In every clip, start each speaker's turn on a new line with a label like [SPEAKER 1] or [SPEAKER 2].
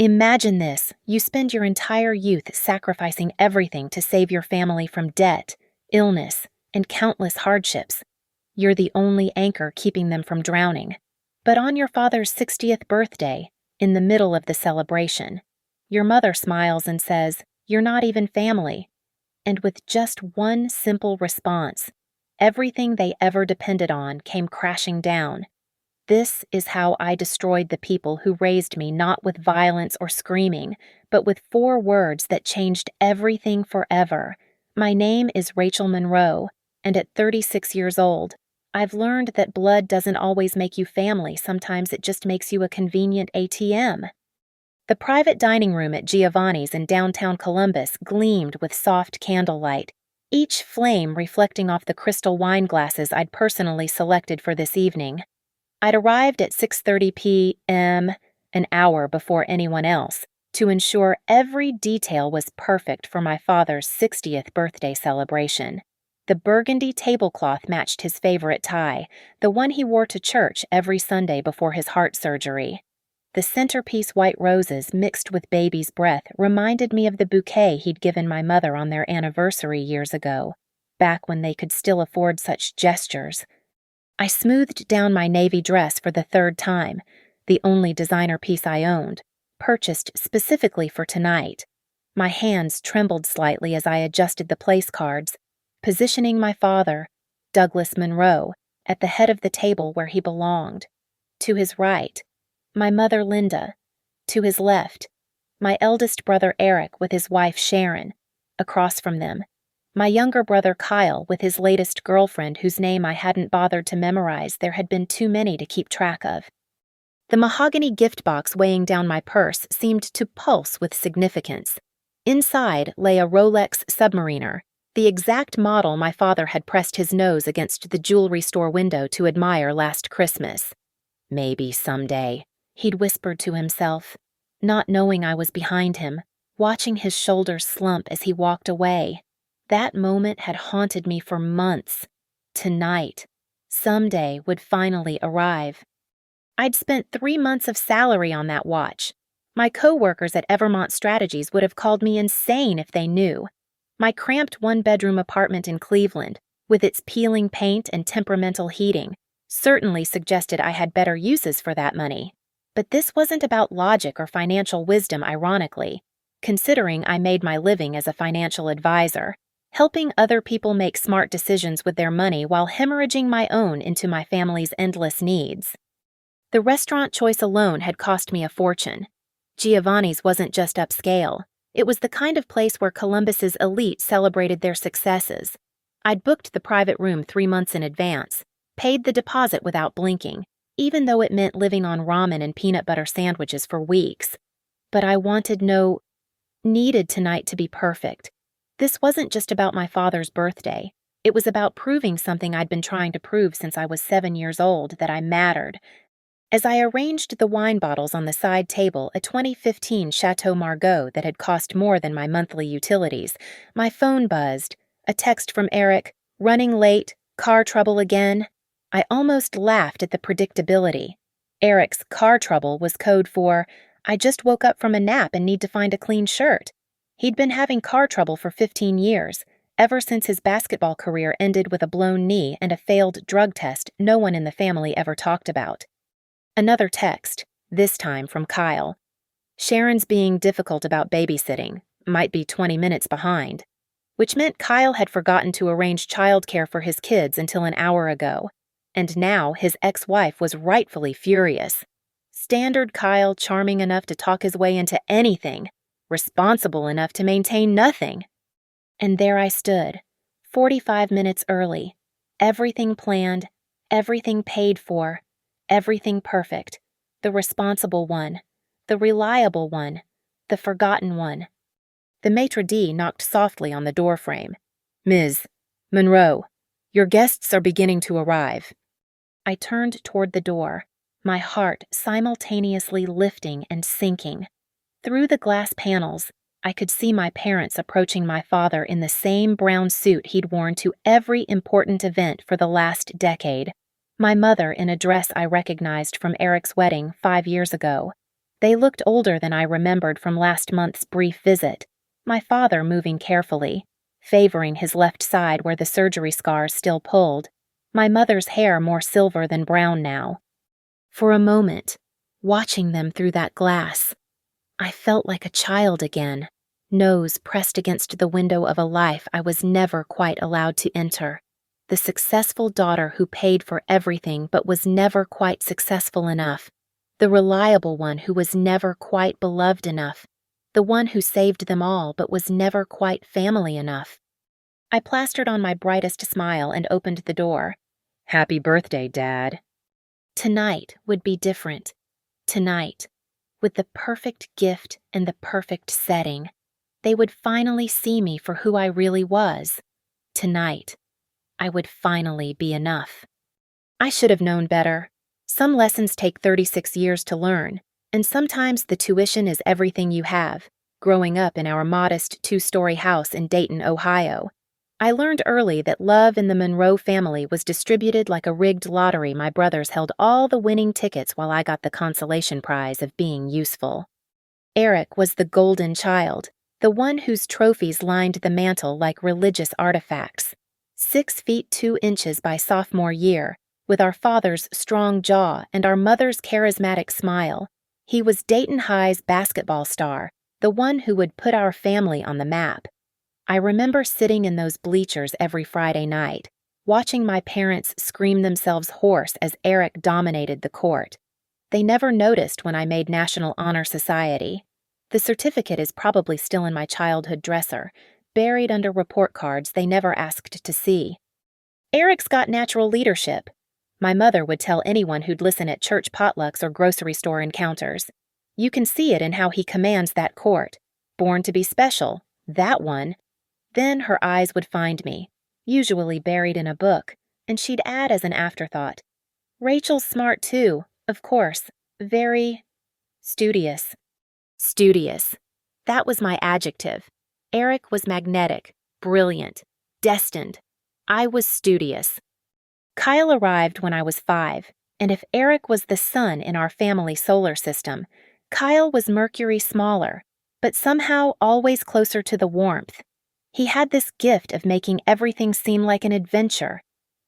[SPEAKER 1] Imagine this. You spend your entire youth sacrificing everything to save your family from debt, illness, and countless hardships. You're the only anchor keeping them from drowning. But on your father's 60th birthday, in the middle of the celebration, your mother smiles and says, "You're not even family." And with just one simple response, everything they ever depended on came crashing down. This is how I destroyed the people who raised me, not with violence or screaming, but with 4 words that changed everything forever. My name is Rachel Monroe, and at 36 years old, I've learned that blood doesn't always make you family. Sometimes it just makes you a convenient ATM. The private dining room at Giovanni's in downtown Columbus gleamed with soft candlelight, each flame reflecting off the crystal wine glasses I'd personally selected for this evening. I'd arrived at 6:30 p.m., an hour before anyone else, to ensure every detail was perfect for my father's 60th birthday celebration. The burgundy tablecloth matched his favorite tie, the one he wore to church every Sunday before his heart surgery. The centerpiece white roses mixed with baby's breath reminded me of the bouquet he'd given my mother on their anniversary years ago, back when they could still afford such gestures. I smoothed down my navy dress for the 3rd time, the only designer piece I owned, purchased specifically for tonight. My hands trembled slightly as I adjusted the place cards, positioning my father, Douglas Monroe, at the head of the table where he belonged. To his right, my mother Linda. To his left, my eldest brother Eric with his wife Sharon. Across from them, my younger brother Kyle with his latest girlfriend whose name I hadn't bothered to memorize. There had been too many to keep track of. The mahogany gift box weighing down my purse seemed to pulse with significance. Inside lay a Rolex Submariner, the exact model my father had pressed his nose against the jewelry store window to admire last Christmas. Maybe someday, he'd whispered to himself, not knowing I was behind him, watching his shoulders slump as he walked away. That moment had haunted me for months. Tonight, someday, would finally arrive. I'd spent 3 months of salary on that watch. My co-workers at Evermont Strategies would have called me insane if they knew. My cramped 1-bedroom apartment in Cleveland, with its peeling paint and temperamental heating, certainly suggested I had better uses for that money. But this wasn't about logic or financial wisdom, ironically, considering I made my living as a financial advisor, helping other people make smart decisions with their money while hemorrhaging my own into my family's endless needs. The restaurant choice alone had cost me a fortune. Giovanni's wasn't just upscale. It was the kind of place where Columbus's elite celebrated their successes. I'd booked the private room 3 months in advance, paid the deposit without blinking, even though it meant living on ramen and peanut butter sandwiches for weeks. But I needed tonight to be perfect. This wasn't just about my father's birthday. It was about proving something I'd been trying to prove since I was 7 years old, that I mattered. As I arranged the wine bottles on the side table, a 2015 Chateau Margaux that had cost more than my monthly utilities, my phone buzzed. A text from Eric, "Running late, car trouble again." I almost laughed at the predictability. Eric's car trouble was code for, "I just woke up from a nap and need to find a clean shirt." He'd been having car trouble for 15 years, ever since his basketball career ended with a blown knee and a failed drug test no one in the family ever talked about. Another text, this time from Kyle. "Sharon's being difficult about babysitting, might be 20 minutes behind," which meant Kyle had forgotten to arrange childcare for his kids until an hour ago, and now his ex-wife was rightfully furious. Standard Kyle, charming enough to talk his way into anything, responsible enough to maintain nothing. And there I stood, 45 minutes early, everything planned, everything paid for, everything perfect, the responsible one, the reliable one, the forgotten one. The maitre d' knocked softly on the doorframe. "Ms. Monroe, your guests are beginning to arrive." I turned toward the door, my heart simultaneously lifting and sinking. Through the glass panels, I could see my parents approaching my father in the same brown suit he'd worn to every important event for the last decade. My mother in a dress I recognized from Eric's wedding 5 years ago. They looked older than I remembered from last month's brief visit, my father moving carefully, favoring his left side where the surgery scars still pulled, my mother's hair more silver than brown now. For a moment, watching them through that glass, I felt like a child again, nose pressed against the window of a life I was never quite allowed to enter. The successful daughter who paid for everything but was never quite successful enough. The reliable one who was never quite beloved enough. The one who saved them all but was never quite family enough. I plastered on my brightest smile and opened the door. "Happy birthday, Dad." Tonight would be different. Tonight, with the perfect gift and the perfect setting, they would finally see me for who I really was. Tonight, I would finally be enough. I should have known better. Some lessons take 36 years to learn, and sometimes the tuition is everything you have. Growing up in our modest 2-story house in Dayton, Ohio, I learned early that love in the Monroe family was distributed like a rigged lottery. My brothers held all the winning tickets while I got the consolation prize of being useful. Eric was the golden child, the one whose trophies lined the mantel like religious artifacts. 6 feet 2 inches by sophomore year, with our father's strong jaw and our mother's charismatic smile. He was Dayton High's basketball star, the one who would put our family on the map. I remember sitting in those bleachers every Friday night, watching my parents scream themselves hoarse as Eric dominated the court. They never noticed when I made National Honor Society. The certificate is probably still in my childhood dresser, buried under report cards they never asked to see. "Eric's got natural leadership," my mother would tell anyone who'd listen at church potlucks or grocery store encounters. "You can see it in how he commands that court. Born to be special, that one." Then her eyes would find me, usually buried in a book, and she'd add as an afterthought, "Rachel's smart too, of course, very studious." Studious. That was my adjective. Eric was magnetic, brilliant, destined. I was studious. Kyle arrived when I was 5, and if Eric was the sun in our family solar system, Kyle was Mercury smaller, but somehow always closer to the warmth. He had this gift of making everything seem like an adventure,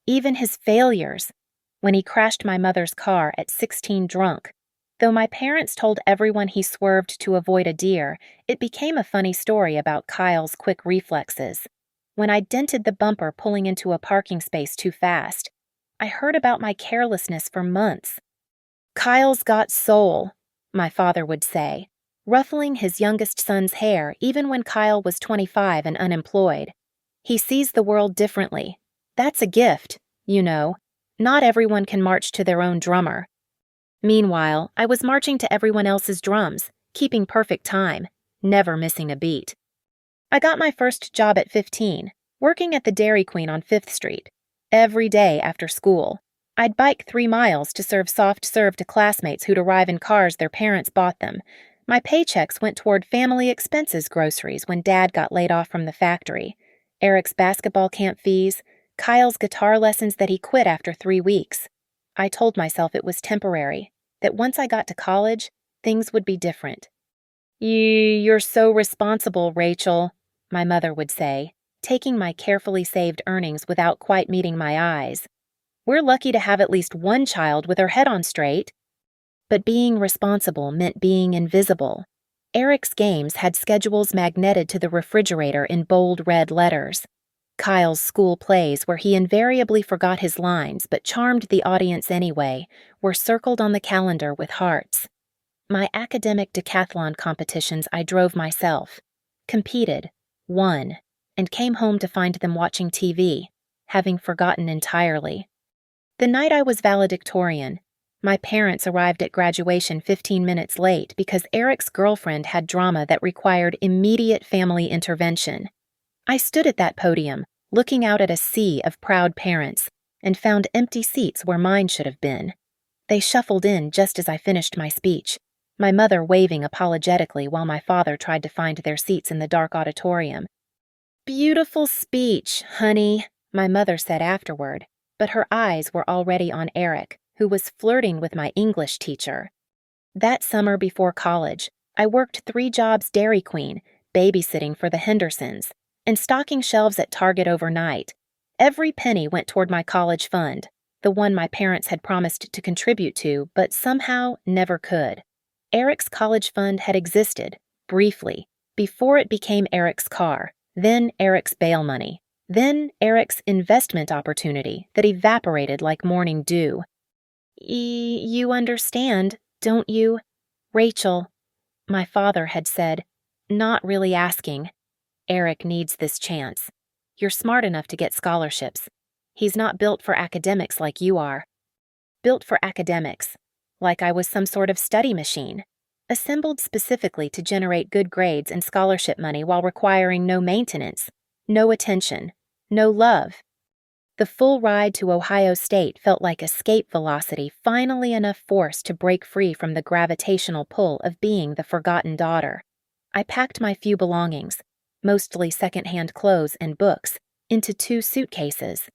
[SPEAKER 1] even his failures. When he crashed my mother's car at 16 drunk, though my parents told everyone he swerved to avoid a deer, it became a funny story about Kyle's quick reflexes. When I dented the bumper pulling into a parking space too fast, I heard about my carelessness for months. "Kyle's got soul," my father would say, ruffling his youngest son's hair even when Kyle was 25 and unemployed. "He sees the world differently. That's a gift, you know. Not everyone can march to their own drummer." Meanwhile, I was marching to everyone else's drums, keeping perfect time, never missing a beat. I got my first job at 15, working at the Dairy Queen on 5th Street. Every day after school, I'd bike 3 miles to serve soft serve to classmates who'd arrive in cars their parents bought them. My paychecks went toward family expenses groceries when Dad got laid off from the factory, Eric's basketball camp fees, Kyle's guitar lessons that he quit after 3 weeks. I told myself it was temporary, that once I got to college, things would be different. "You're so responsible, Rachel," my mother would say, taking my carefully saved earnings without quite meeting my eyes. "We're lucky to have at least one child with her head on straight." But being responsible meant being invisible. Eric's games had schedules magneted to the refrigerator in bold red letters. Kyle's school plays, where he invariably forgot his lines but charmed the audience anyway, were circled on the calendar with hearts. My academic decathlon competitions I drove myself, competed, won, and came home to find them watching TV, having forgotten entirely. The night I was valedictorian, my parents arrived at graduation 15 minutes late because Eric's girlfriend had drama that required immediate family intervention. I stood at that podium, looking out at a sea of proud parents, and found empty seats where mine should have been. They shuffled in just as I finished my speech, my mother waving apologetically while my father tried to find their seats in the dark auditorium. "Beautiful speech, honey," my mother said afterward, but her eyes were already on Eric, who was flirting with my English teacher. That summer before college, I worked 3 jobs Dairy Queen, babysitting for the Hendersons, and stocking shelves at Target overnight. Every penny went toward my college fund, the one my parents had promised to contribute to but somehow never could. Eric's college fund had existed, briefly, before it became Eric's car, then Eric's bail money, then Eric's investment opportunity that evaporated like morning dew. You understand, don't you? Rachel, my father had said, not really asking. Eric needs this chance. You're smart enough to get scholarships. He's not built for academics like you are. Built for academics, like I was some sort of study machine, assembled specifically to generate good grades and scholarship money while requiring no maintenance, no attention, no love. The full ride to Ohio State felt like escape velocity, finally enough force to break free from the gravitational pull of being the forgotten daughter. I packed my few belongings, mostly secondhand clothes and books, into 2 suitcases.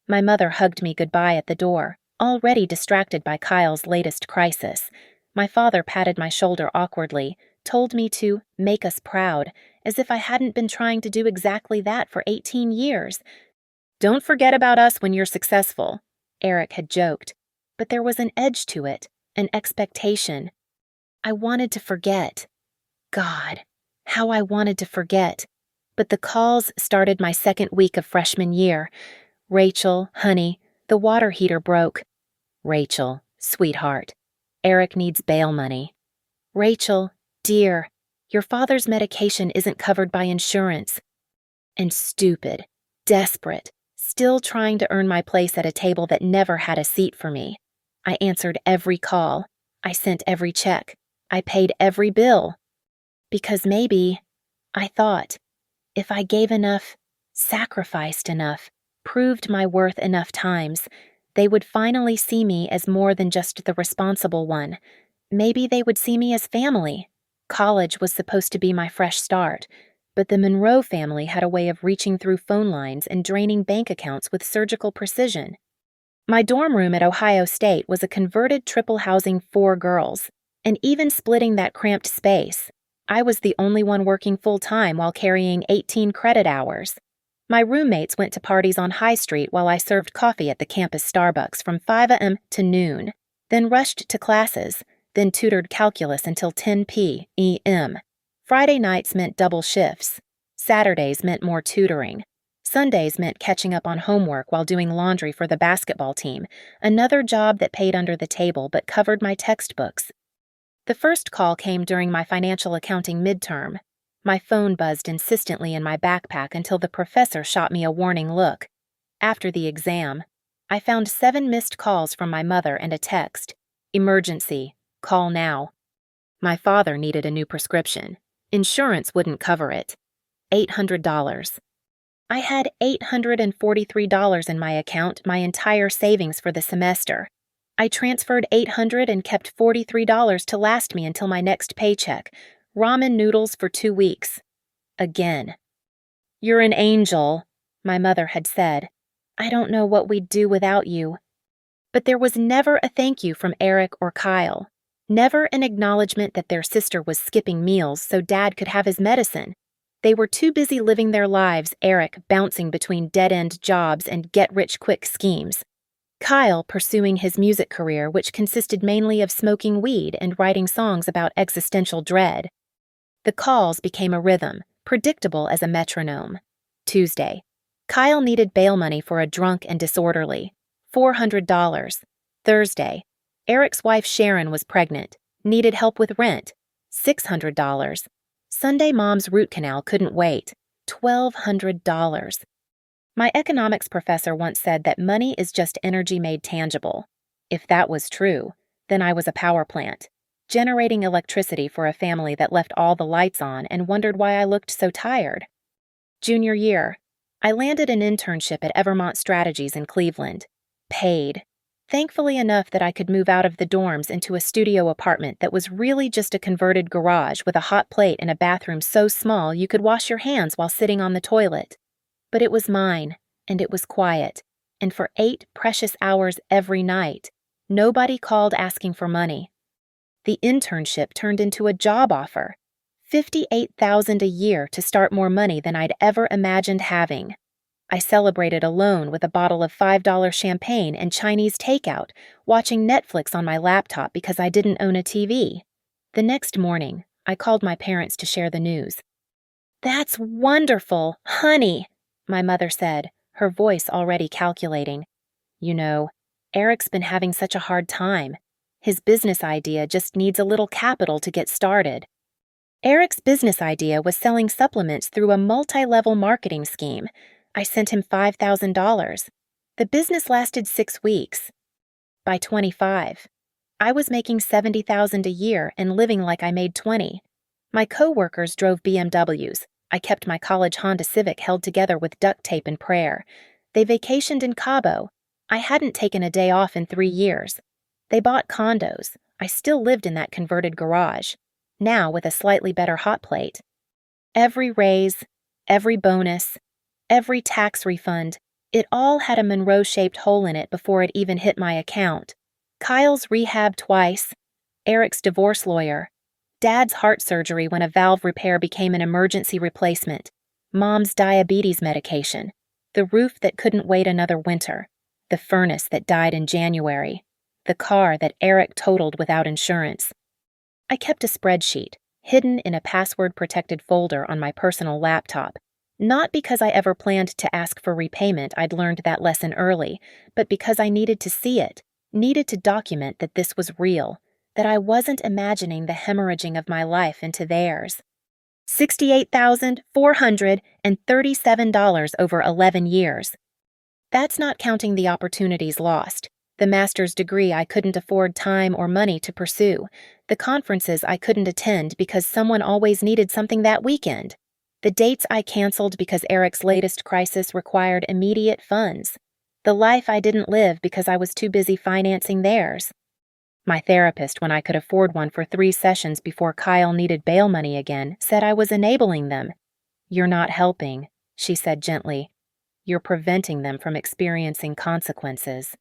[SPEAKER 1] My mother hugged me goodbye at the door, already distracted by Kyle's latest crisis. My father patted my shoulder awkwardly, told me to make us proud, as if I hadn't been trying to do exactly that for 18 years. Don't forget about us when you're successful, Eric had joked, but there was an edge to it, an expectation. I wanted to forget. God, how I wanted to forget. But the calls started my second week of freshman year. Rachel, honey, the water heater broke. Rachel, sweetheart, Eric needs bail money. Rachel, dear, your father's medication isn't covered by insurance. And stupid, desperate, still trying to earn my place at a table that never had a seat for me. I answered every call. I sent every check. I paid every bill. Because maybe, I thought, if I gave enough, sacrificed enough, proved my worth enough times, they would finally see me as more than just the responsible one. Maybe they would see me as family. College was supposed to be my fresh start, but the Monroe family had a way of reaching through phone lines and draining bank accounts with surgical precision. My dorm room at Ohio State was a converted triple housing 4 girls, and even splitting that cramped space, I was the only one working full-time while carrying 18 credit hours. My roommates went to parties on High Street while I served coffee at the campus Starbucks from 5 a.m. to noon, then rushed to classes, then tutored calculus until 10 p.m. Friday nights meant double shifts. Saturdays meant more tutoring. Sundays meant catching up on homework while doing laundry for the basketball team, another job that paid under the table but covered my textbooks. The first call came during my financial accounting midterm. My phone buzzed insistently in my backpack until the professor shot me a warning look. After the exam, I found 7 missed calls from my mother and a text. Emergency. Call now. My father needed a new prescription. Insurance wouldn't cover it. $800. I had $843 in my account, my entire savings for the semester. I transferred $800 and kept $43 to last me until my next paycheck. Ramen noodles for 2 weeks. Again. You're an angel, my mother had said. I don't know what we'd do without you. But there was never a thank you from Eric or Kyle. Never an acknowledgement that their sister was skipping meals so Dad could have his medicine. They were too busy living their lives, Eric bouncing between dead-end jobs and get-rich-quick schemes. Kyle pursuing his music career, which consisted mainly of smoking weed and writing songs about existential dread. The calls became a rhythm, predictable as a metronome. Tuesday. Kyle needed bail money for a drunk and disorderly. $400. Thursday. Eric's wife Sharon was pregnant, needed help with rent. $600. Sunday mom's root canal couldn't wait. $1,200. My economics professor once said that money is just energy made tangible. If that was true, then I was a power plant, generating electricity for a family that left all the lights on and wondered why I looked so tired. Junior year, I landed an internship at Evermont Strategies in Cleveland. Paid. Thankfully enough that I could move out of the dorms into a studio apartment that was really just a converted garage with a hot plate and a bathroom so small you could wash your hands while sitting on the toilet. But it was mine, and it was quiet, and for 8 precious hours every night, nobody called asking for money. The internship turned into a job offer. $58,000 a year to start more money than I'd ever imagined having. I celebrated alone with a bottle of $5 champagne and Chinese takeout, watching Netflix on my laptop because I didn't own a TV. The next morning, I called my parents to share the news. "That's wonderful, honey," my mother said, her voice already calculating. "You know, Eric's been having such a hard time. His business idea just needs a little capital to get started." Eric's business idea was selling supplements through a multi-level marketing scheme. I sent him $5,000. The business lasted 6 weeks. By 25, I was making $70,000 a year and living like I made 20. My co-workers drove BMWs. I kept my college Honda Civic held together with duct tape and prayer. They vacationed in Cabo. I hadn't taken a day off in 3 years. They bought condos. I still lived in that converted garage, now with a slightly better hot plate. Every raise, every bonus, every tax refund, it all had a Monroe-shaped hole in it before it even hit my account. Kyle's rehab twice, Eric's divorce lawyer, Dad's heart surgery when a valve repair became an emergency replacement, Mom's diabetes medication, the roof that couldn't wait another winter, the furnace that died in January, the car that Eric totaled without insurance. I kept a spreadsheet, hidden in a password-protected folder on my personal laptop, not because I ever planned to ask for repayment. I'd learned that lesson early, but because I needed to see it, needed to document that this was real, that I wasn't imagining the hemorrhaging of my life into theirs. $68,437 over 11 years. That's not counting the opportunities lost, the master's degree I couldn't afford time or money to pursue, the conferences I couldn't attend because someone always needed something that weekend, the dates I canceled because Eric's latest crisis required immediate funds, the life I didn't live because I was too busy financing theirs. My therapist, when I could afford one for 3 sessions before Kyle needed bail money again, said I was enabling them. "You're not helping," she said gently. "You're preventing them from experiencing consequences."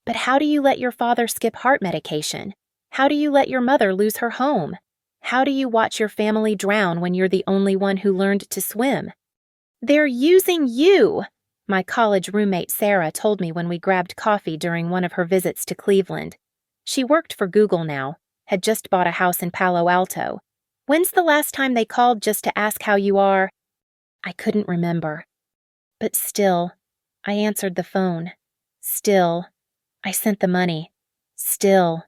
[SPEAKER 1] "But how do you let your father skip heart medication? How do you let your mother lose her home? How do you watch your family drown when you're the only one who learned to swim?" "They're using you," my college roommate Sarah told me when we grabbed coffee during one of her visits to Cleveland. She worked for Google now, had just bought a house in Palo Alto. "When's the last time they called just to ask how you are?" I couldn't remember. But still, I answered the phone. Still, I sent the money. Still,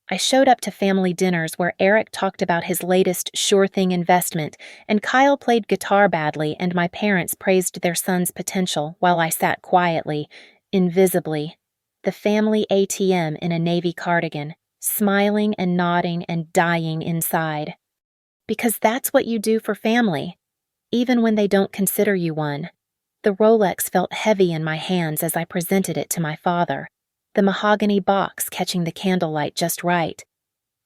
[SPEAKER 1] I showed up to family dinners where Eric talked about his latest sure-thing investment, and Kyle played guitar badly, and my parents praised their son's potential while I sat quietly, invisibly, the family ATM in a navy cardigan, smiling and nodding and dying inside. Because that's what you do for family, even when they don't consider you one. The Rolex felt heavy in my hands as I presented it to my father, the mahogany box catching the candlelight just right.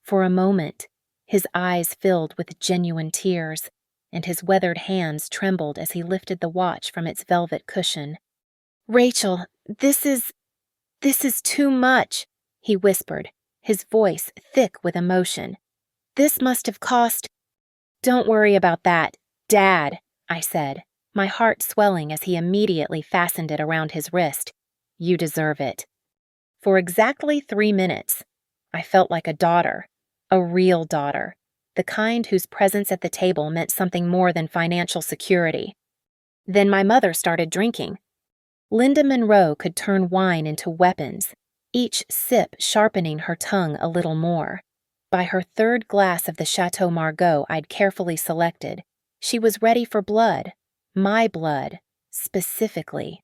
[SPEAKER 1] For a moment, his eyes filled with genuine tears, and his weathered hands trembled as he lifted the watch from its velvet cushion. "Rachel, this is too much," he whispered, his voice thick with emotion. "This must have cost—" "Don't worry about that, Dad," I said, my heart swelling as he immediately fastened it around his wrist. "You deserve it." For exactly 3 minutes, I felt like a daughter, a real daughter, the kind whose presence at the table meant something more than financial security. Then my mother started drinking. Linda Monroe could turn wine into weapons, each sip sharpening her tongue a little more. By her 3rd glass of the Chateau Margaux I'd carefully selected, she was ready for blood, my blood, specifically.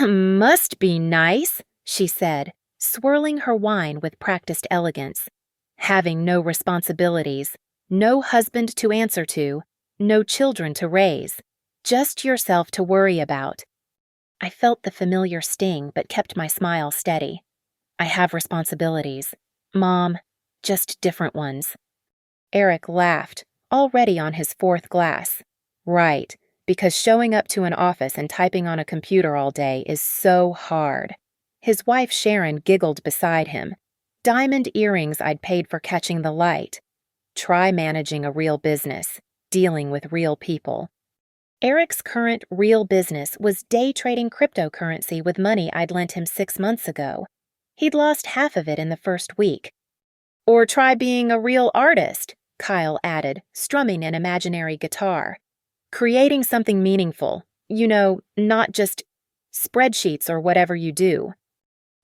[SPEAKER 1] "Must be nice," she said, swirling her wine with practiced elegance. "Having no responsibilities, no husband to answer to, no children to raise, just yourself to worry about." I felt the familiar sting but kept my smile steady. "I have responsibilities, Mom, just different ones." Eric laughed, already on his 4th glass. "Right, because showing up to an office and typing on a computer all day is so hard." His wife Sharon giggled beside him. Diamond earrings I'd paid for catching the light. Try managing a real business, dealing with real people. Eric's current real business was day trading cryptocurrency with money I'd lent him 6 months ago. He'd lost half of it in the first week. Or try being a real artist, Kyle added, strumming an imaginary guitar. Creating something meaningful, not just spreadsheets or whatever you do.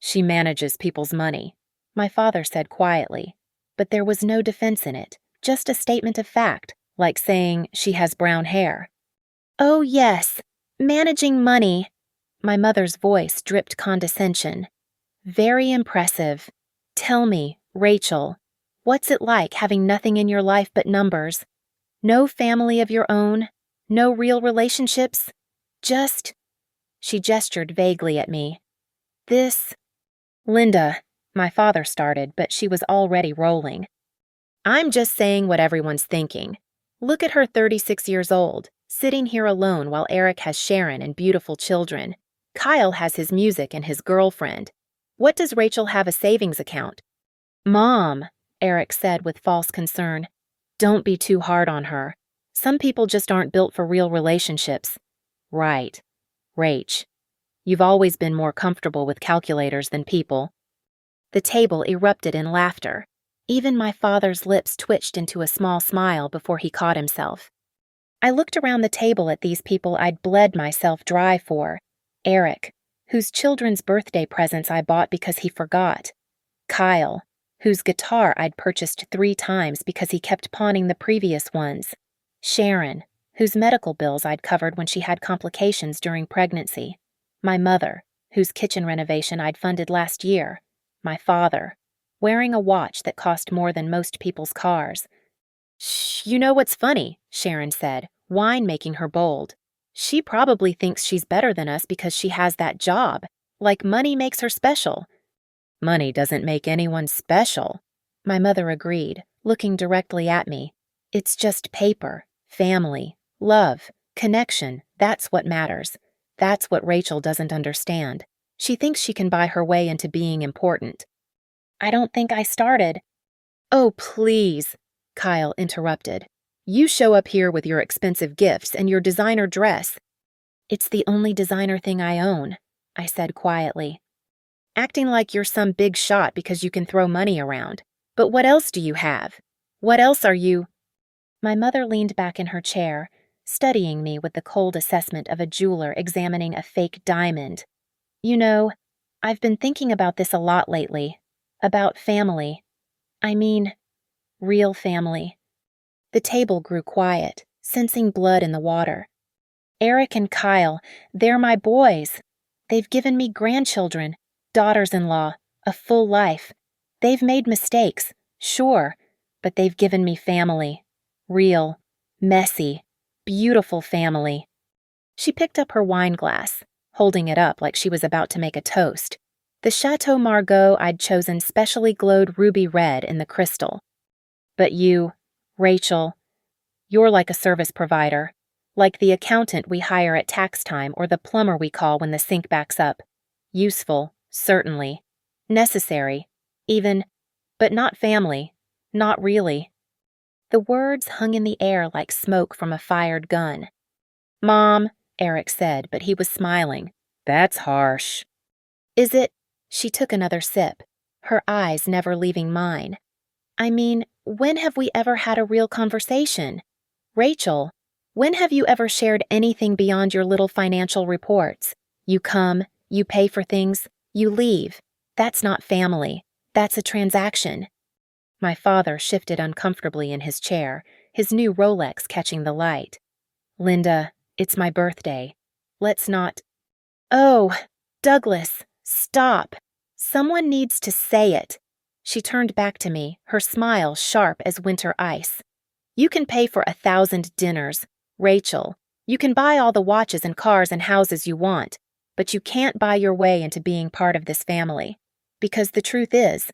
[SPEAKER 1] She manages people's money, my father said quietly, but there was no defense in it, just a statement of fact, like saying she has brown hair. Oh yes, managing money. My mother's voice dripped condescension. Very impressive. Tell me, Rachel, what's it like having nothing in your life but numbers? No family of your own? No real relationships? Just... She gestured vaguely at me. This... Linda, my father started, but she was already rolling. I'm just saying what everyone's thinking. Look at her 36 years old, sitting here alone while Eric has Sharon and beautiful children. Kyle has his music and his girlfriend. What does Rachel have a savings account? Mom, Eric said with false concern. Don't be too hard on her. Some people just aren't built for real relationships. Right. Rach, you've always been more comfortable with calculators than people. The table erupted in laughter. Even my father's lips twitched into a small smile before he caught himself. I looked around the table at these people I'd bled myself dry for. Eric, whose children's birthday presents I bought because he forgot. Kyle, whose guitar I'd purchased 3 times because he kept pawning the previous ones. Sharon, whose medical bills I'd covered when she had complications during pregnancy. My mother, whose kitchen renovation I'd funded last year. My father, wearing a watch that cost more than most people's cars. Shh, you know what's funny, Sharon said, wine making her bold. She probably thinks she's better than us because she has that job, like money makes her special. Money doesn't make anyone special, my mother agreed, looking directly at me. It's just paper, family, love, connection, that's what matters. That's what Rachel doesn't understand. She thinks she can buy her way into being important. I don't think I started. Oh, please, Kyle interrupted. You show up here with your expensive gifts and your designer dress. It's the only designer thing I own, I said quietly. Acting like you're some big shot because you can throw money around. But what else do you have? What else are you? My mother leaned back in her chair, studying me with the cold assessment of a jeweler examining a fake diamond. I've been thinking about this a lot lately. About family. I mean, real family. The table grew quiet, sensing blood in the water. Eric and Kyle, they're my boys. They've given me grandchildren, daughters-in-law, a full life. They've made mistakes, sure, but they've given me family. Real, messy, beautiful family. She picked up her wine glass, holding it up like she was about to make a toast. The Chateau Margaux I'd chosen specially glowed ruby red in the crystal. But you, Rachel, you're like a service provider, like the accountant we hire at tax time or the plumber we call when the sink backs up. Useful, certainly. Necessary, even, but not family, not really. The words hung in the air like smoke from a fired gun. Mom, Eric said, but he was smiling. That's harsh. Is it? She took another sip, her eyes never leaving mine. I mean, when have we ever had a real conversation? Rachel, when have you ever shared anything beyond your little financial reports? You come, you pay for things, you leave. That's not family. That's a transaction. My father shifted uncomfortably in his chair, his new Rolex catching the light. Linda, it's my birthday. Let's not... Oh, Douglas, stop. Someone needs to say it. She turned back to me, her smile sharp as winter ice. You can pay for 1,000 dinners. Rachel, you can buy all the watches and cars and houses you want, but you can't buy your way into being part of this family. Because the truth is...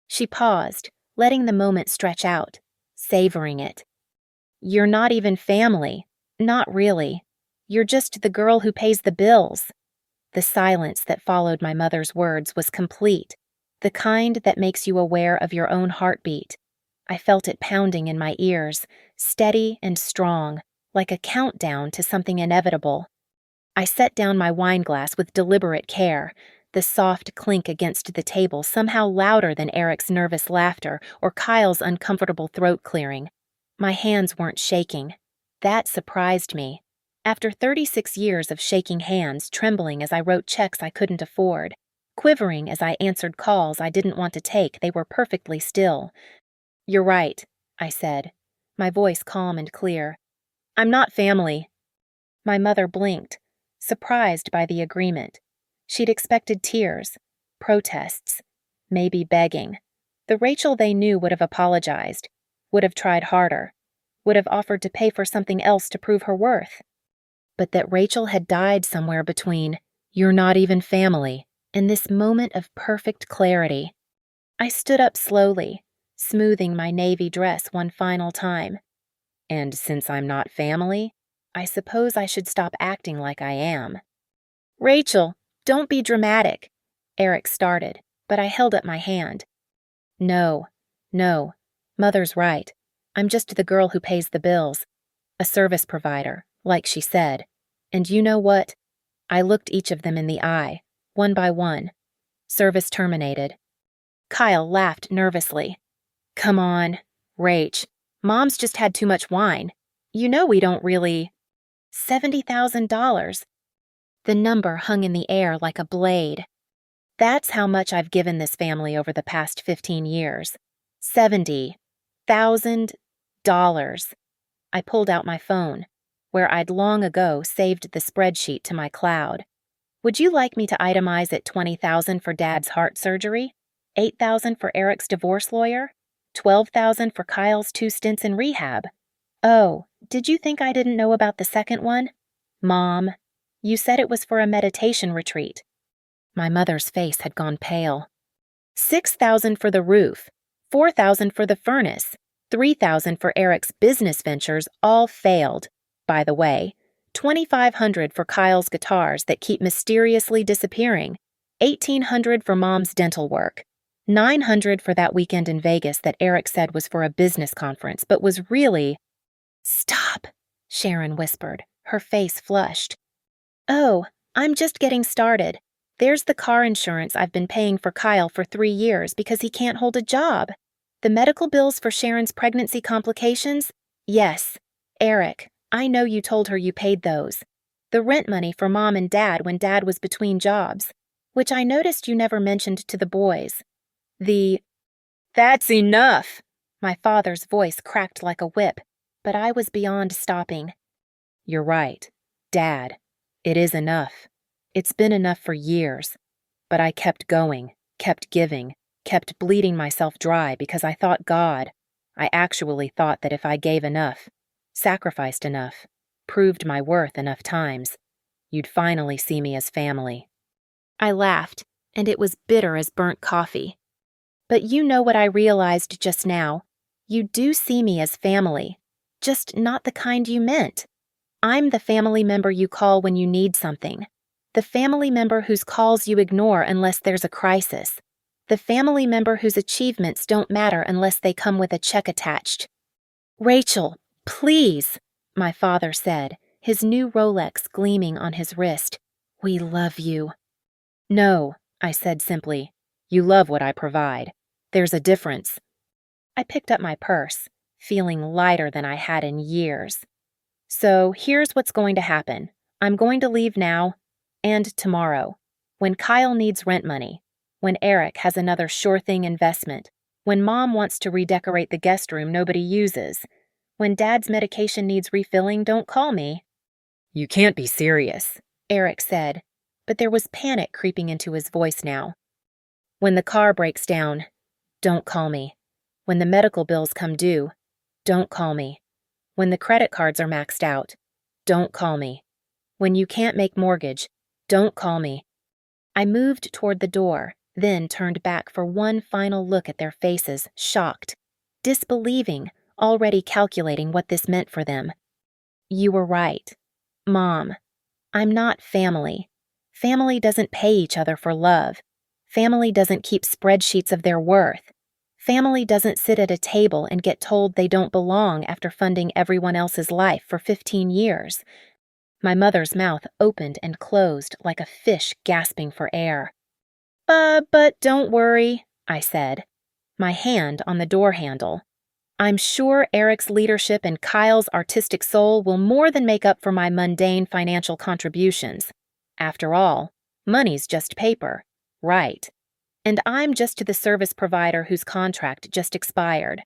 [SPEAKER 1] She paused, letting the moment stretch out, savoring it. You're not even family. Not really. You're just the girl who pays the bills. The silence that followed my mother's words was complete. the kind that makes you aware of your own heartbeat. I felt it pounding in my ears, steady and strong, like a countdown to something inevitable. I set down my wineglass with deliberate care, the soft clink against the table somehow louder than Eric's nervous laughter or Kyle's uncomfortable throat clearing. My hands weren't shaking. That surprised me. After 36 years of shaking hands, trembling as I wrote checks I couldn't afford, quivering as I answered calls I didn't want to take, they were perfectly still. "You're right," I said, my voice calm and clear. "I'm not family." My mother blinked, surprised by the agreement. She'd expected tears, protests, maybe begging. The Rachel they knew would have apologized, would have tried harder, would have offered to pay for something else to prove her worth. But that Rachel had died somewhere between "you're not even family" and this moment of perfect clarity. I stood up slowly, smoothing my navy dress one final time. "And since I'm not family, I suppose I should stop acting like I am." "Rachel, don't be dramatic," Eric started, but I held up my hand. No, Mother's right. I'm just the girl who pays the bills. A service provider, like she said. And you know what? I looked each of them in the eye, one by one. Service terminated. Kyle laughed nervously. "Come on, Rach. Mom's just had too much wine. You know we don't really—" $70,000. The number hung in the air like a blade. That's how much I've given this family over the past 15 years. $70,000. I pulled out my phone, where I'd long ago saved the spreadsheet to my cloud. "Would you like me to itemize at $20,000 for Dad's heart surgery? $8,000 for Eric's divorce lawyer? $12,000 for Kyle's 2 stints in rehab? Oh, did you think I didn't know about the second one? Mom, you said it was for a meditation retreat." My mother's face had gone pale. "$6,000 for the roof, $4,000 for the furnace, $3,000 for Eric's business ventures, all failed. By the way, $2,500 for Kyle's guitars that keep mysteriously disappearing, $1,800 for Mom's dental work, $900 for that weekend in Vegas that Eric said was for a business conference but was really—" "Stop," Sharon whispered, her face flushed. "Oh, I'm just getting started. There's the car insurance I've been paying for Kyle for 3 years because he can't hold a job. The medical bills for Sharon's pregnancy complications? Yes. Eric, I know you told her you paid those. The rent money for Mom and Dad when Dad was between jobs, which I noticed you never mentioned to the boys. That's enough!" My father's voice cracked like a whip, but I was beyond stopping. "You're right, Dad. It is enough. It's been enough for years. But I kept going, kept giving, kept bleeding myself dry because I actually thought that if I gave enough, sacrificed enough, proved my worth enough times, you'd finally see me as family." I laughed, and it was bitter as burnt coffee. "But you know what I realized just now. You do see me as family, just not the kind you meant. I'm the family member you call when you need something. The family member whose calls you ignore unless there's a crisis. The family member whose achievements don't matter unless they come with a check attached." "Rachel, please," my father said, his new Rolex gleaming on his wrist. "We love you." "No," I said simply. "You love what I provide. There's a difference." I picked up my purse, feeling lighter than I had in years. "So here's what's going to happen. I'm going to leave now, and tomorrow. When Kyle needs rent money, when Eric has another sure-thing investment, when Mom wants to redecorate the guest room nobody uses, when Dad's medication needs refilling, don't call me." "You can't be serious," Eric said, but there was panic creeping into his voice now. "When the car breaks down, don't call me. When the medical bills come due, don't call me. When the credit cards are maxed out, don't call me. When you can't make mortgage, don't call me." I moved toward the door, then turned back for one final look at their faces, shocked, disbelieving, already calculating what this meant for them. "You were right. Mom, I'm not family. Family doesn't pay each other for love. Family doesn't keep spreadsheets of their worth. Family doesn't sit at a table and get told they don't belong after funding everyone else's life for 15 years. My mother's mouth opened and closed like a fish gasping for air. But don't worry, I said, my hand on the door handle. I'm sure Eric's leadership and Kyle's artistic soul will more than make up for my mundane financial contributions. After all, money's just paper, right? And I'm just the service provider whose contract just expired.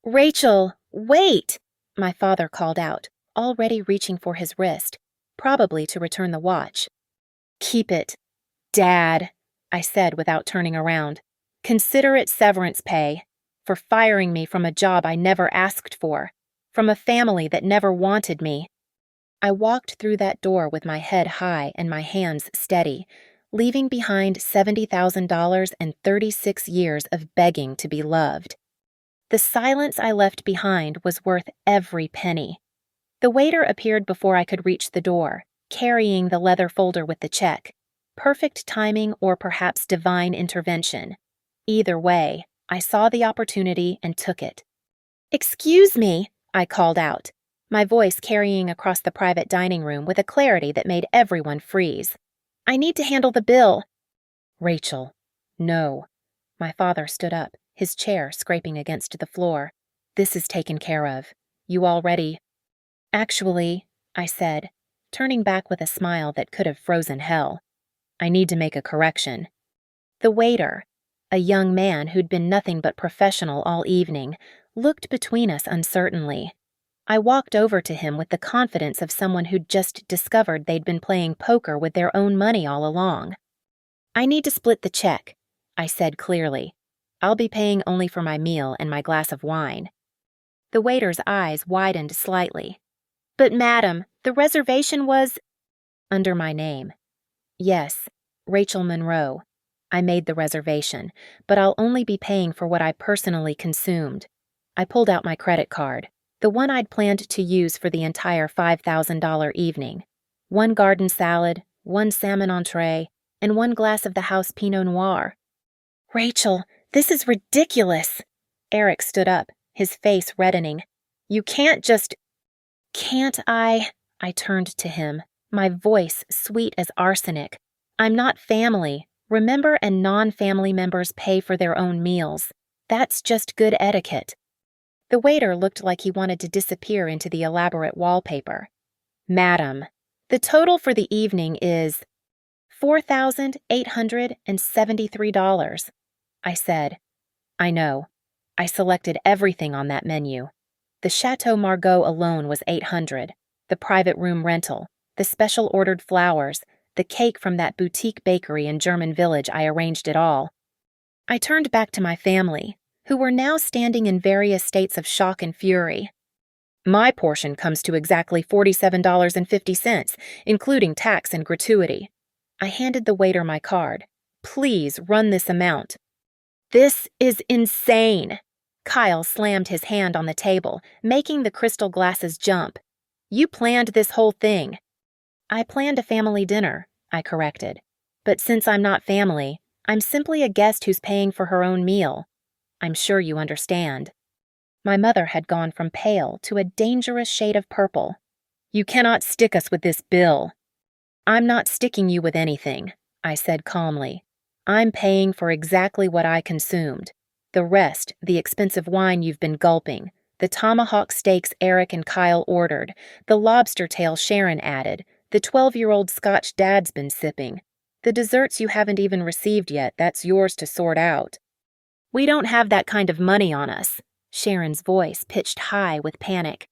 [SPEAKER 1] Rachel, wait! My father called out, already reaching for his wrist, probably to return the watch. Keep it, Dad, I said without turning around. Consider it severance pay for firing me from a job I never asked for, from a family that never wanted me. I walked through that door with my head high and my hands steady, leaving behind $70,000 and 36 years of begging to be loved. The silence I left behind was worth every penny. The waiter appeared before I could reach the door, carrying the leather folder with the check. Perfect timing or perhaps divine intervention. Either way, I saw the opportunity and took it. Excuse me, I called out, my voice carrying across the private dining room with a clarity that made everyone freeze. I need to handle the bill. Rachel, no. My father stood up, his chair scraping against the floor. This is taken care of. You already... Actually, I said, turning back with a smile that could have frozen hell. I need to make a correction. The waiter, a young man who'd been nothing but professional all evening, looked between us uncertainly. I walked over to him with the confidence of someone who'd just discovered they'd been playing poker with their own money all along. I need to split the check, I said clearly. I'll be paying only for my meal and my glass of wine. The waiter's eyes widened slightly. But madam, the reservation was... Under my name. Yes, Rachel Monroe. I made the reservation, but I'll only be paying for what I personally consumed. I pulled out my credit card, the one I'd planned to use for the entire $5,000 evening. 1 garden salad, 1 salmon entree, and 1 glass of the house Pinot Noir. Rachel, this is ridiculous! Eric stood up, his face reddening. You can't just... Can't I? I turned to him, my voice sweet as arsenic. I'm not family. Remember, and non-family members pay for their own meals. That's just good etiquette. The waiter looked like he wanted to disappear into the elaborate wallpaper. Madam, the total for the evening is $4,873, I said. I know. I selected everything on that menu. The Chateau Margaux alone was $800, the private room rental, the special ordered flowers, the cake from that boutique bakery in German Village. I arranged it all. I turned back to my family, who were now standing in various states of shock and fury. My portion comes to exactly $47.50, including tax and gratuity. I handed the waiter my card. Please run this amount. This is insane. Kyle slammed his hand on the table, making the crystal glasses jump. You planned this whole thing. I planned a family dinner, I corrected. But since I'm not family, I'm simply a guest who's paying for her own meal. I'm sure you understand. My mother had gone from pale to a dangerous shade of purple. You cannot stick us with this bill. I'm not sticking you with anything, I said calmly. I'm paying for exactly what I consumed. The rest, the expensive wine you've been gulping, the tomahawk steaks Eric and Kyle ordered, the lobster tail Sharon added, the 12-year-old Scotch Dad's been sipping. The desserts you haven't even received yet, that's yours to sort out. We don't have that kind of money on us. Sharon's voice pitched high with panic.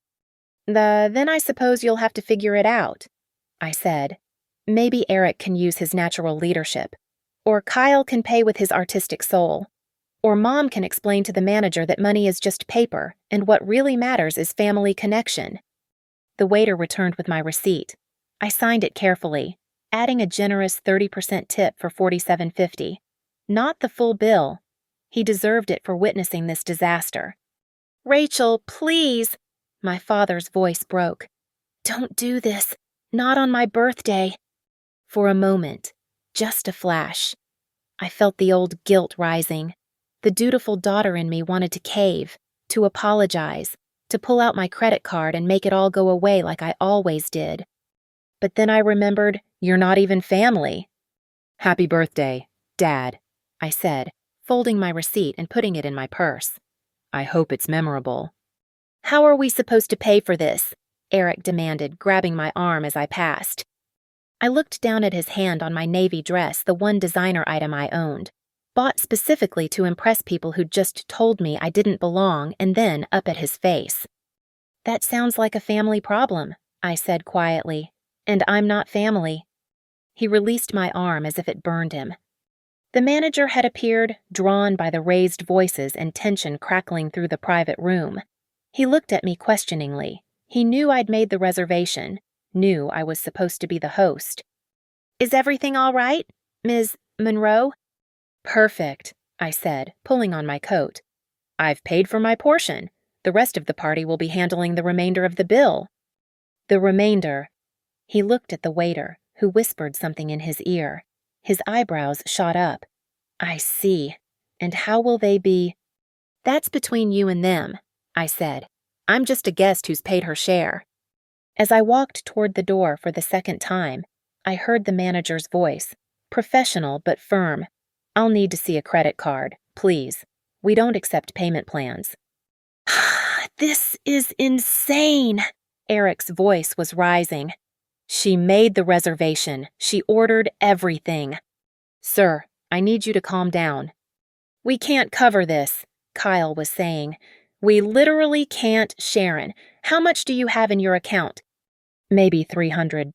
[SPEAKER 1] Then I suppose you'll have to figure it out, I said. Maybe Eric can use his natural leadership. Or Kyle can pay with his artistic soul. Or Mom can explain to the manager that money is just paper, and what really matters is family connection. The waiter returned with my receipt. I signed it carefully, adding a generous 30% tip for $47.50. Not the full bill. He deserved it for witnessing this disaster. Rachel, please! My father's voice broke. Don't do this. Not on my birthday. For a moment, just a flash, I felt the old guilt rising. The dutiful daughter in me wanted to cave, to apologize, to pull out my credit card and make it all go away like I always did. But then I remembered, you're not even family. Happy birthday, Dad, I said, folding my receipt and putting it in my purse. I hope it's memorable. How are we supposed to pay for this? Eric demanded, grabbing my arm as I passed. I looked down at his hand on my navy dress, the one designer item I owned, bought specifically to impress people who'd just told me I didn't belong, and then up at his face. That sounds like a family problem, I said quietly, and I'm not family. He released my arm as if it burned him. The manager had appeared, drawn by the raised voices and tension crackling through the private room. He looked at me questioningly. He knew I'd made the reservation, knew I was supposed to be the host. Is everything all right, Ms. Monroe? Perfect, I said, pulling on my coat. I've paid for my portion. The rest of the party will be handling the remainder of the bill. The remainder. He looked at the waiter, who whispered something in his ear. His eyebrows shot up. I see. And how will they be? That's between you and them, I said. I'm just a guest who's paid her share. As I walked toward the door for the second time, I heard the manager's voice, professional but firm. I'll need to see a credit card, please. We don't accept payment plans. This is insane, Eric's voice was rising. She made the reservation. She ordered everything. Sir, I need you to calm down. We can't cover this, Kyle was saying. We literally can't, Sharon. How much do you have in your account? Maybe 300.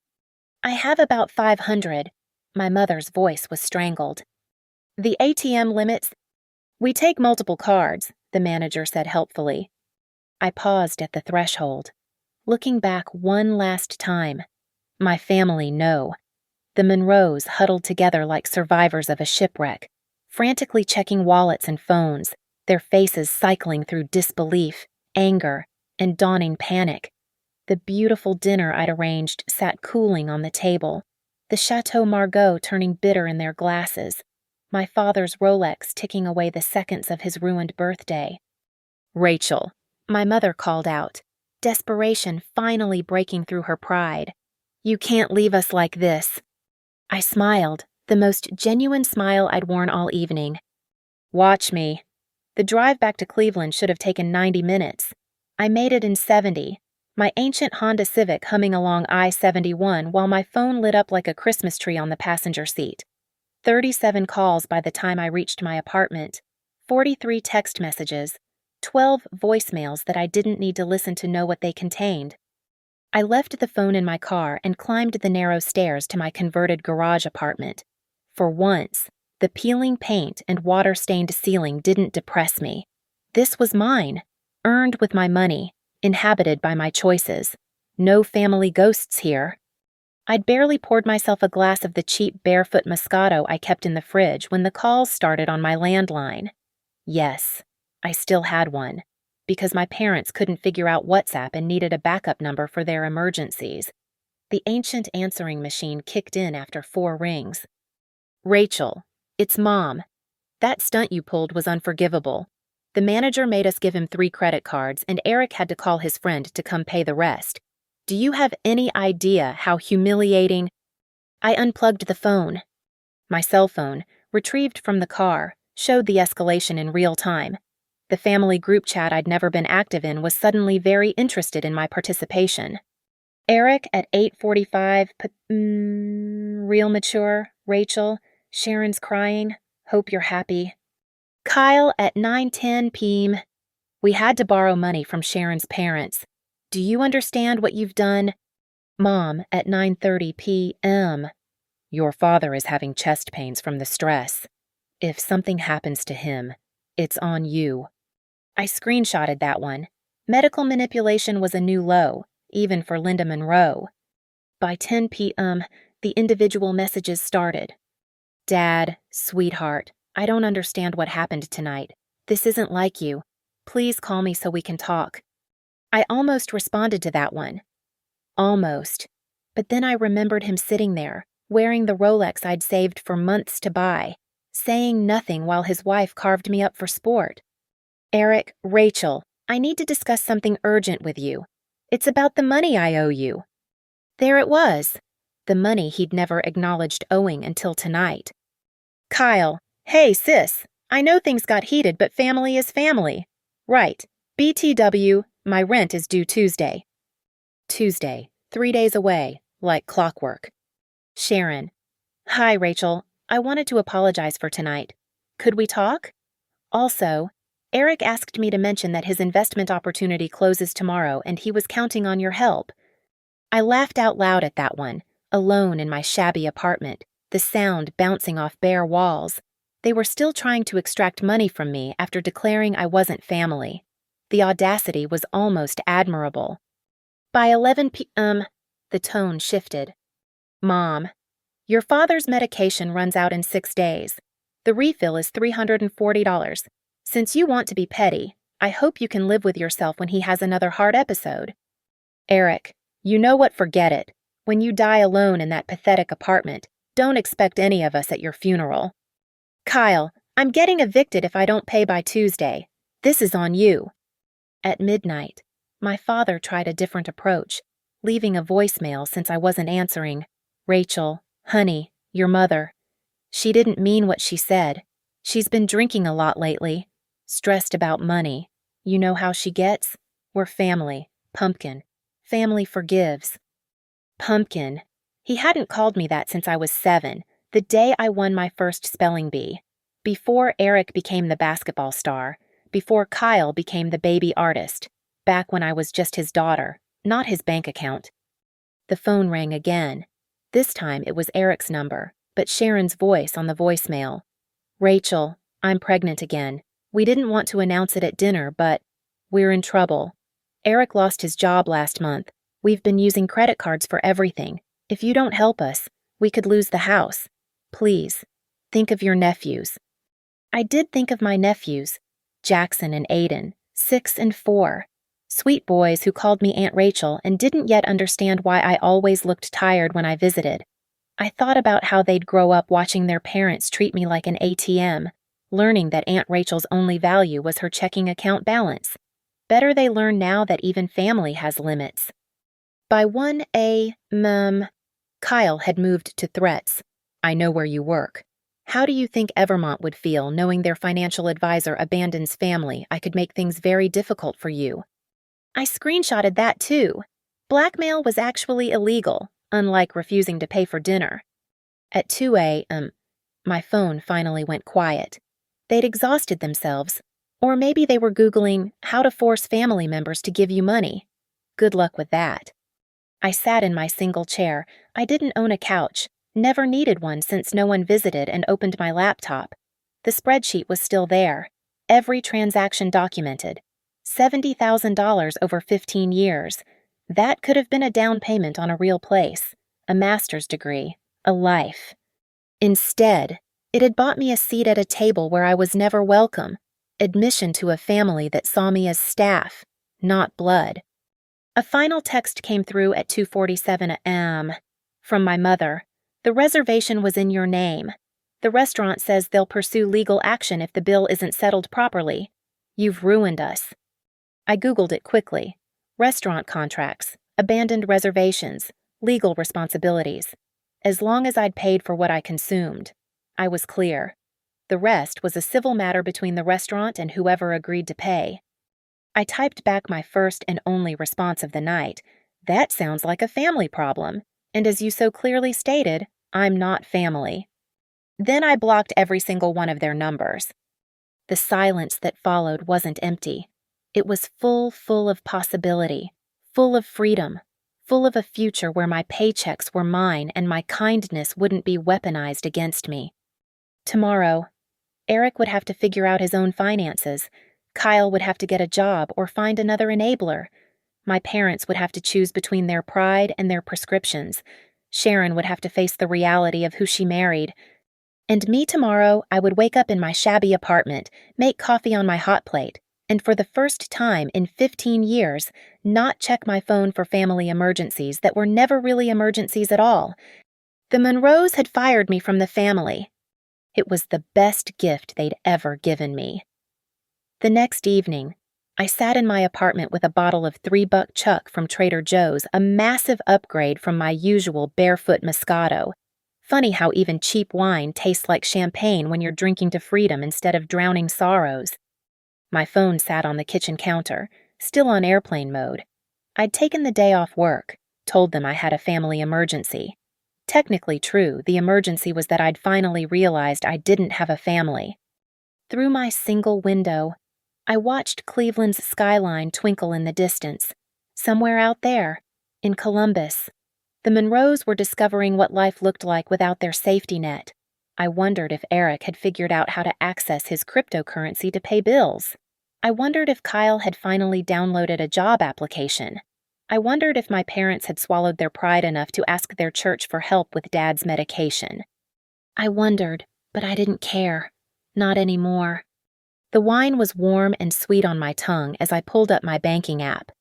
[SPEAKER 1] I have about 500. My mother's voice was strangled. The ATM limits? We take multiple cards, the manager said helpfully. I paused at the threshold, looking back one last time. My family, no. The Monroes huddled together like survivors of a shipwreck, frantically checking wallets and phones, their faces cycling through disbelief, anger, and dawning panic. The beautiful dinner I'd arranged sat cooling on the table, the Chateau Margaux turning bitter in their glasses, my father's Rolex ticking away the seconds of his ruined birthday. Rachel, my mother called out, desperation finally breaking through her pride. You can't leave us like this. I smiled, the most genuine smile I'd worn all evening. Watch me. The drive back to Cleveland should have taken 90 minutes. I made it in 70, my ancient Honda Civic humming along I-71 while my phone lit up like a Christmas tree on the passenger seat. 37 calls by the time I reached my apartment, 43 text messages, 12 voicemails that I didn't need to listen to know what they contained. I left the phone in my car and climbed the narrow stairs to my converted garage apartment. For once, the peeling paint and water-stained ceiling didn't depress me. This was mine, earned with my money, inhabited by my choices. No family ghosts here. I'd barely poured myself a glass of the cheap barefoot Moscato I kept in the fridge when the calls started on my landline. Yes, I still had one, because my parents couldn't figure out WhatsApp and needed a backup number for their emergencies. The ancient answering machine kicked in after 4 rings. Rachel, it's Mom. That stunt you pulled was unforgivable. The manager made us give him 3 credit cards, and Eric had to call his friend to come pay the rest. Do you have any idea how humiliating? I unplugged the phone. My cell phone, retrieved from the car, showed the escalation in real time. The family group chat I'd never been active in was suddenly very interested in my participation. Eric at 8:45, real mature, Rachel, Sharon's crying, hope you're happy. Kyle at 9:10 p.m. We had to borrow money from Sharon's parents. Do you understand what you've done? Mom at 9:30 p.m. Your father is having chest pains from the stress. If something happens to him, it's on you. I screenshotted that one. Medical manipulation was a new low, even for Linda Monroe. By 10 p.m., the individual messages started. Dad, sweetheart, I don't understand what happened tonight. This isn't like you. Please call me so we can talk. I almost responded to that one. Almost. But then I remembered him sitting there, wearing the Rolex I'd saved for months to buy, saying nothing while his wife carved me up for sport. Eric, Rachel, I need to discuss something urgent with you. It's about the money I owe you. There it was. The money he'd never acknowledged owing until tonight. Kyle, hey sis, I know things got heated, but family is family. Right, BTW, my rent is due Tuesday. Tuesday, 3 days away, like clockwork. Sharon, hi Rachel, I wanted to apologize for tonight. Could we talk? Also, Eric asked me to mention that his investment opportunity closes tomorrow and he was counting on your help. I laughed out loud at that one, alone in my shabby apartment, the sound bouncing off bare walls. They were still trying to extract money from me after declaring I wasn't family. The audacity was almost admirable. By 11 p.m., the tone shifted. Mom, your father's medication runs out in 6 days. The refill is $340. Since you want to be petty, I hope you can live with yourself when he has another heart episode. Eric, you know what? Forget it. When you die alone in that pathetic apartment, don't expect any of us at your funeral. Kyle, I'm getting evicted if I don't pay by Tuesday. This is on you. At midnight, my father tried a different approach, leaving a voicemail since I wasn't answering. Rachel, honey, your mother. She didn't mean what she said. She's been drinking a lot lately. Stressed about money. You know how she gets? We're family. Pumpkin. Family forgives. Pumpkin. He hadn't called me that since I was 7, the day I won my first spelling bee. Before Eric became the basketball star. Before Kyle became the baby artist. Back when I was just his daughter, not his bank account. The phone rang again. This time it was Eric's number, but Sharon's voice on the voicemail. Rachel, I'm pregnant again. We didn't want to announce it at dinner, but we're in trouble. Eric lost his job last month. We've been using credit cards for everything. If you don't help us, we could lose the house. Please, think of your nephews. I did think of my nephews, Jackson and Aiden, 6 and 4. Sweet boys who called me Aunt Rachel and didn't yet understand why I always looked tired when I visited. I thought about how they'd grow up watching their parents treat me like an ATM, learning that Aunt Rachel's only value was her checking account balance. Better they learn now that even family has limits. By 1 a.m., Kyle had moved to threats. I know where you work. How do you think Evermont would feel knowing their financial advisor abandons family? I could make things very difficult for you. I screenshotted that too. Blackmail was actually illegal, unlike refusing to pay for dinner. At 2 a.m., my phone finally went quiet. They'd exhausted themselves. Or maybe they were Googling how to force family members to give you money. Good luck with that. I sat in my single chair. I didn't own a couch, never needed one since no one visited, and opened my laptop. The spreadsheet was still there. Every transaction documented. $70,000 over 15 years. That could have been a down payment on a real place, a master's degree, a life. Instead, it had bought me a seat at a table where I was never welcome. Admission to a family that saw me as staff, not blood. A final text came through at 2:47 a.m. from my mother. The reservation was in your name. The restaurant says they'll pursue legal action if the bill isn't settled properly. You've ruined us. I Googled it quickly. Restaurant contracts, abandoned reservations, legal responsibilities. As long as I'd paid for what I consumed, I was clear. The rest was a civil matter between the restaurant and whoever agreed to pay. I typed back my first and only response of the night. That sounds like a family problem, and as you so clearly stated, I'm not family. Then I blocked every single one of their numbers. The silence that followed wasn't empty. It was full of possibility, full of freedom, full of a future where my paychecks were mine and my kindness wouldn't be weaponized against me. Tomorrow, Eric would have to figure out his own finances. Kyle would have to get a job or find another enabler. My parents would have to choose between their pride and their prescriptions. Sharon would have to face the reality of who she married. And me tomorrow, I would wake up in my shabby apartment, make coffee on my hot plate, and for the first time in 15 years, not check my phone for family emergencies that were never really emergencies at all. The Monroes had fired me from the family. It was the best gift they'd ever given me. The next evening, I sat in my apartment with a bottle of $3 Chuck from Trader Joe's, a massive upgrade from my usual barefoot Moscato. Funny how even cheap wine tastes like champagne when you're drinking to freedom instead of drowning sorrows. My phone sat on the kitchen counter, still on airplane mode. I'd taken the day off work, told them I had a family emergency. Technically true, the emergency was that I'd finally realized I didn't have a family. Through my single window, I watched Cleveland's skyline twinkle in the distance. Somewhere out there, in Columbus, the Monroes were discovering what life looked like without their safety net. I wondered if Eric had figured out how to access his cryptocurrency to pay bills. I wondered if Kyle had finally downloaded a job application. I wondered if my parents had swallowed their pride enough to ask their church for help with Dad's medication. I wondered, but I didn't care. Not anymore. The wine was warm and sweet on my tongue as I pulled up my banking app.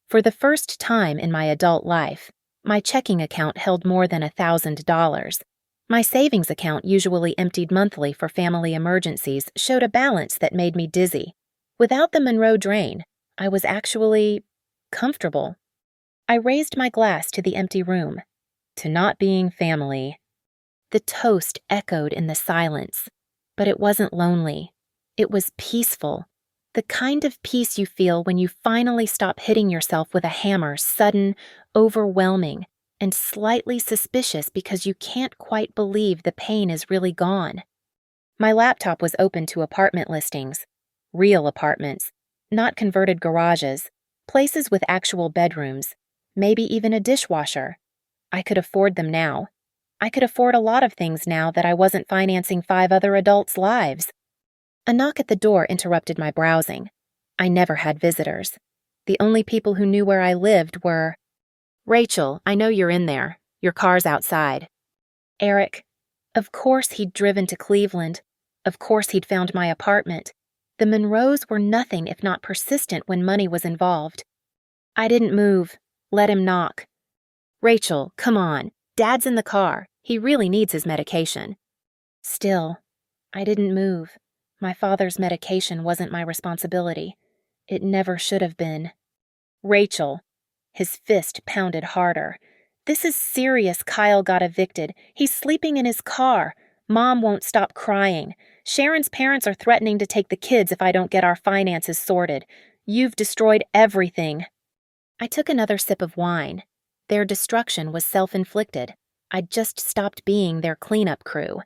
[SPEAKER 1] For the first time in my adult life, my checking account held more than $1,000. My savings account, usually emptied monthly for family emergencies, showed a balance that made me dizzy. Without the Monroe drain, I was actually comfortable. I raised my glass to the empty room. To not being family. The toast echoed in the silence, but it wasn't lonely. It was peaceful. The kind of peace you feel when you finally stop hitting yourself with a hammer, sudden, overwhelming, and slightly suspicious because you can't quite believe the pain is really gone. My laptop was open to apartment listings. Real apartments, not converted garages, places with actual bedrooms, maybe even a dishwasher. I could afford them now. I could afford a lot of things now that I wasn't financing 5 other adults' lives. A knock at the door interrupted my browsing. I never had visitors. The only people who knew where I lived were, "Rachel, I know you're in there. Your car's outside." Eric. Of course he'd driven to Cleveland. Of course he'd found my apartment. The Monroes were nothing if not persistent when money was involved. I didn't move. Let him knock. "Rachel, come on. Dad's in the car. He really needs his medication." Still, I didn't move. My father's medication wasn't my responsibility. It never should have been. "Rachel." His fist pounded harder. "This is serious. Kyle got evicted. He's sleeping in his car. Mom won't stop crying. Sharon's parents are threatening to take the kids if I don't get our finances sorted. You've destroyed everything." I took another sip of wine. Their destruction was self-inflicted. I'd just stopped being their cleanup crew.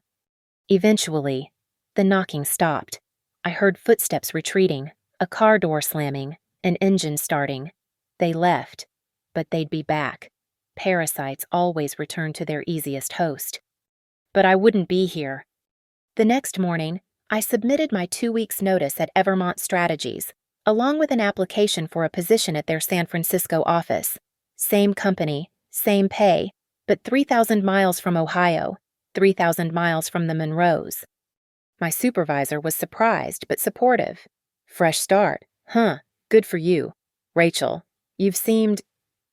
[SPEAKER 1] Eventually, the knocking stopped. I heard footsteps retreating, a car door slamming, an engine starting. They left, but they'd be back. Parasites always return to their easiest host. But I wouldn't be here. The next morning, I submitted my 2 weeks' notice at Evermont Strategies, along with an application for a position at their San Francisco office. Same company, same pay, but 3,000 miles from Ohio, 3,000 miles from the Monroes. My supervisor was surprised but supportive. "Fresh start. Huh, good for you. Rachel, you've seemed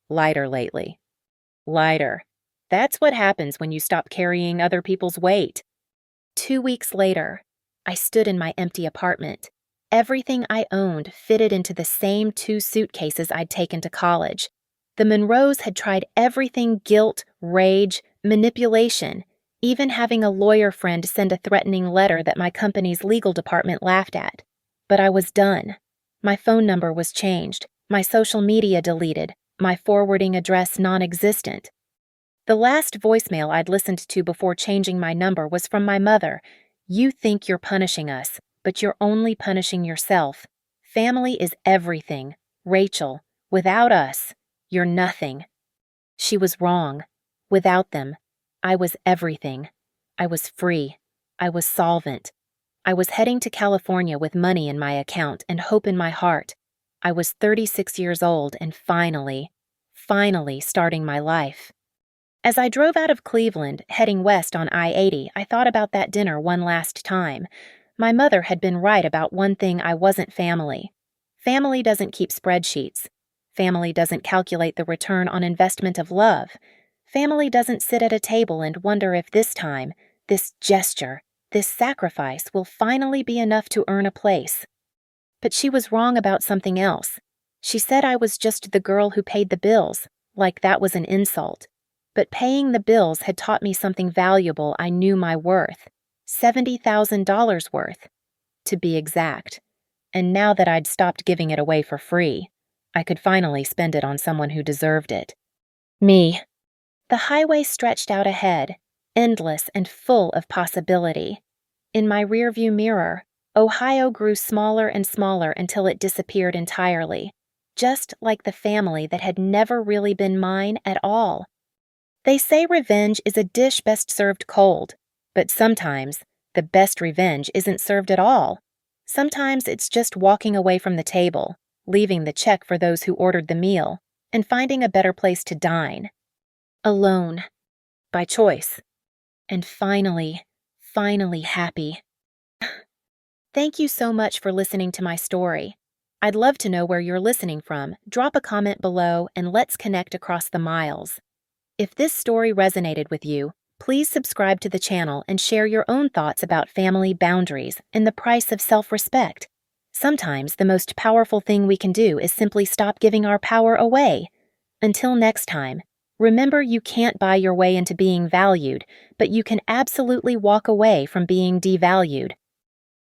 [SPEAKER 1] lighter lately." Lighter. That's what happens when you stop carrying other people's weight. 2 weeks later, I stood in my empty apartment. Everything I owned fitted into the same 2 suitcases I'd taken to college. The Monroes had tried everything: guilt, rage, manipulation, even having a lawyer friend send a threatening letter that my company's legal department laughed at. But I was done. My phone number was changed, my social media deleted, my forwarding address non-existent. The last voicemail I'd listened to before changing my number was from my mother. "You think you're punishing us, but you're only punishing yourself. Family is everything. Rachel, without us, you're nothing." She was wrong. Without them, I was everything. I was free. I was solvent. I was heading to California with money in my account and hope in my heart. I was 36 years old and finally starting my life. As I drove out of Cleveland, heading west on I-80, I thought about that dinner one last time. My mother had been right about one thing: I wasn't family. Family doesn't keep spreadsheets. Family doesn't calculate the return on investment of love. Family doesn't sit at a table and wonder if this time, this gesture, This sacrifice will finally be enough to earn a place. But she was wrong about something else. She said I was just the girl who paid the bills, like that was an insult. But paying the bills had taught me something valuable I knew my worth. $70,000 worth, to be exact. And now that I'd stopped giving it away for free, I could finally spend it on someone who deserved it. Me. The highway stretched out ahead, endless and full of possibility. In my rearview mirror, Ohio grew smaller and smaller until it disappeared entirely, just like the family that had never really been mine at all. They say revenge is a dish best served cold, but sometimes the best revenge isn't served at all. Sometimes it's just walking away from the table, leaving the check for those who ordered the meal, and finding a better place to dine. Alone. By choice. And finally happy. Thank you so much for listening to my story. I'd love to know where you're listening from. Drop a comment below and let's connect across the miles. If this story resonated with you, please subscribe to the channel and share your own thoughts about family boundaries and the price of self-respect. Sometimes the most powerful thing we can do is simply stop giving our power away. Until next time, remember you can't buy your way into being valued, but you can absolutely walk away from being devalued.